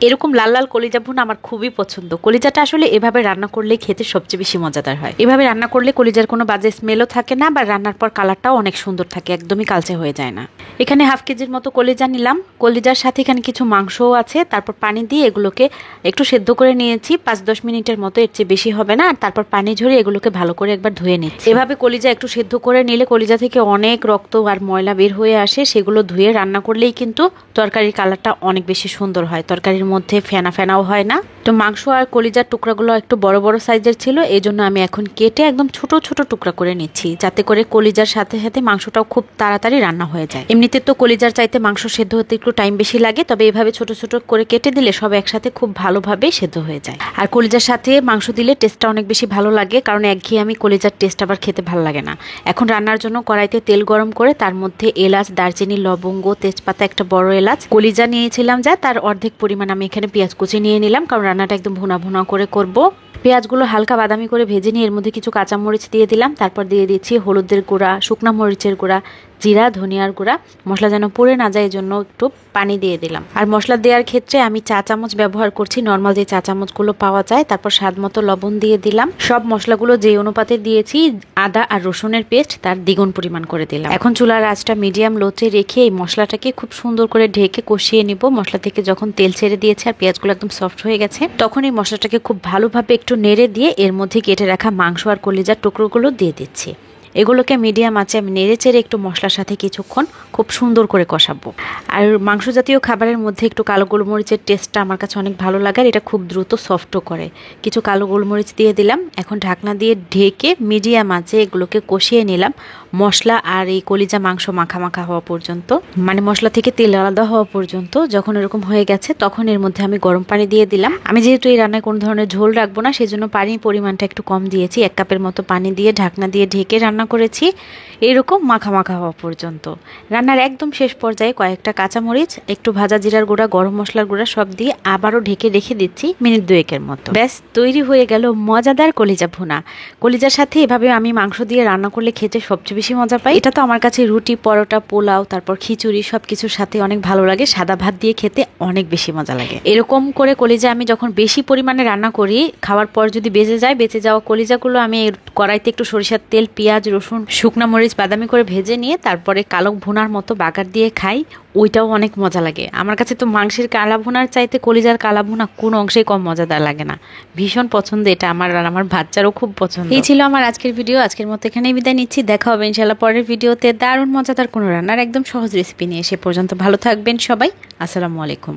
এরকম লাল লাল কলিজা ভুনা আমার খুবই পছন্দ। কলিজাটা আসলে এভাবে রান্না করলে খেতে সবচেয়ে বেশি মজাদার হয়। এভাবে রান্না করলে কলিজার কোনো বাজে স্মেলও থাকে না, বা রান্নার পর কালারটাও অনেক সুন্দর থাকে, একদমই কালচে হয়ে যায় না। এখানে হাফ কেজির মতো কলিজা নিলাম। কলিজার সাথে এখানে কিছু মাংসও আছে। তারপর পানি দিয়ে এগুলোকে একটু সেদ্ধ করে নিয়েছি 5-10 মিনিটের মতো, এর চেয়ে বেশি হবে না। আর তারপর পানি ঝরিয়ে এগুলোকে ভালো করে একবার ধুয়ে নিচ্ছি। এভাবে কলিজা একটু সেদ্ধ করে নিলে কলিজা থেকে অনেক রক্ত আর ময়লা বের হয়ে আসে, সেগুলো ধুয়ে রান্না করলেই কিন্তু তরকারির কালারটা অনেক বেশি সুন্দর হয়, তরকারির মধ্যে ফেনা ফেনাও হয় না। তো মাংস আর কলিজার টুকরাগুলো একটু বড় বড় সাইজের ছিল, এই জন্য আমি এখন কেটে একদম ছোট ছোট টুকরা করে নিচ্ছি, যাতে করে কলিজার সাথে সাথে মাংসটাও খুব তাড়াতাড়ি রান্না হয়ে যায়। এমনিতে তো কলিজার চাইতে মাংস সেদ্ধ হতে একটু টাইম বেশি লাগে, তবে এভাবে ছোট ছোট করে কেটে দিলে সব একসাথে খুব ভালোভাবে সেদ্ধ হয়ে যায়। আর কলিজার সাথে মাংস দিলে টেস্টটা অনেক বেশি ভালো লাগে, কারণ একঘেয়ে আমি কলিজার টেস্ট আবার খেতে ভালো লাগে না। এখন রান্নার জন্য কড়াইতে তেল গরম করে তার মধ্যে এলাচ, দারচিনি, লবঙ্গ, তেজপাতা, একটা বড় এলাচ, কলিজা নিয়েছিলাম যা তার অর্ধেক পরিমাণ আমি এখানে পেঁয়াজ কুচি নিয়ে নিলাম, কারণ রান্নাটা একদম ভুনা ভুনা করে করব। পেঁয়াজগুলো হালকা বাদামি করে ভেজে নিয়ে এর মধ্যে কিছু কাঁচামরিচ দিয়ে দিলাম। তারপর দিয়ে দিচ্ছি হলুদের গুঁড়া, শুকনা মরিচের গুঁড়া, জিরা, ধনিয়ার গুঁড়া। মশলা যেন পুড়ে না যায় এই জন্য একটু পানি দিয়ে দিলাম। আর মশলা দেওয়ার ক্ষেত্রে আমি চা চামচ ব্যবহার করছি, নর্মাল যে চা চামচগুলো পাওয়া যায়। তারপর স্বাদ মতো লবণ দিয়ে দিলাম। সব মশলাগুলো যে অনুপাতে দিয়েছি, আদা আর রসুনের পেস্ট তার দ্বিগুণ পরিমাণ করে দিলাম। এখন চুলার আঁচটা মিডিয়াম লোতে রেখে এই মশলাটাকে খুব সুন্দর করে ঢেকে কষিয়ে নিব। মশলা থেকে যখন তেল ছেড়ে দিয়েছে আর পেঁয়াজগুলো একদম সফট হয়ে গেছে, তখন এই মশলাটাকে খুব ভালোভাবে একটু নেড়ে দিয়ে এর মধ্যে কেটে রাখা মাংস আর কলিজার টুকরোগুলো দিয়ে দিচ্ছি। এগুলোকে মিডিয়াম আঁচে আমি নেড়ে চেড়ে একটু মশলার সাথে কিছুক্ষণ খুব সুন্দর করে কষাবো। আর মাংস জাতীয় খাবারের মধ্যে একটু কালো গোলমরিচের টেস্টটা আমার কাছে অনেক ভালো লাগে, আর এটা খুব দ্রুত সফটও করে। কিছু কালো গোলমরিচ দিয়ে দিলাম। এখন ঢাকনা দিয়ে ঢেকে মিডিয়াম আঁচে এগুলোকে কষিয়ে নিলাম, মশলা আর এই কলিজা মাংস মাখা মাখা হওয়া পর্যন্ত, মানে মশলা থেকে তেল আলাদা হওয়া পর্যন্ত। যখন এরকম হয়ে গেছে তখন এর মধ্যে আমি গরম পানি দিয়ে দিলাম। আমি যেহেতু এই রান্নায় কোনো ধরনের ঝোল রাখবো না, সেজন্য পানির পরিমাণটা একটু কম দিয়েছি। 1 কাপের মতো পানি দিয়ে ঢাকনা দিয়ে ঢেকে রান্না করেছি এরকম মাখা মাখা হওয়া পর্যন্ত। রান্নার একদম শেষ পর্যায়ে কয়েকটা কাঁচামরিচ, একটু ভাজা জিরার গুঁড়া, গরম মশলার গুঁড়া সব দিয়ে আবারও ঢেকে রেখে দিচ্ছি মিনিট 2-এর মতো। ব্যাস তৈরি হয়ে গেল মজাদার কলিজা ভুনা। কলিজার সাথে এভাবে আমি মাংস দিয়ে রান্না করলে খেতে সবচেয়ে বেশি মজা পাই। এটা তো আমার কাছে রুটি, পরোটা, পোলাও, তারপর খিচুড়ি সবকিছুর সাথে অনেক ভালো লাগে। সাদা ভাত দিয়ে খেতে অনেক বেশি মজা লাগে। এরকম করে কলিজা আমি যখন বেশি পরিমাণে রান্না করি, খাওয়ার পর যদি বেঁচে যাওয়া কলিজাগুলো আমি কড়াইতে একটু সরিষার তেল, পেঁয়াজ, রসুন, শুকনা মরিচ বাদামি করে ভেজে নিয়ে তারপরে কালো ভুনার মতো বাগার দিয়ে খাই, ওইটাও অনেক মজা লাগে। আমার কাছে তো মাংসের কালা ভুনার চাইতে কলিজার কালা ভুনা কোন অংশেই কম মজাদার লাগে না। ভীষণ পছন্দ এটা আমার, আর আমার বাচ্চারও খুব পছন্দ। এই ছিল আমার আজকের ভিডিও। আজকের মতো এখানেই বিদায় নিচ্ছি। দেখা হবে ইনশাআল্লাহ পরের ভিডিওতে দারুণ মজাদার কোনো রান্নার একদম সহজ রেসিপি নিয়ে। সে পর্যন্ত ভালো থাকবেন সবাই। আসসালামু আলাইকুম।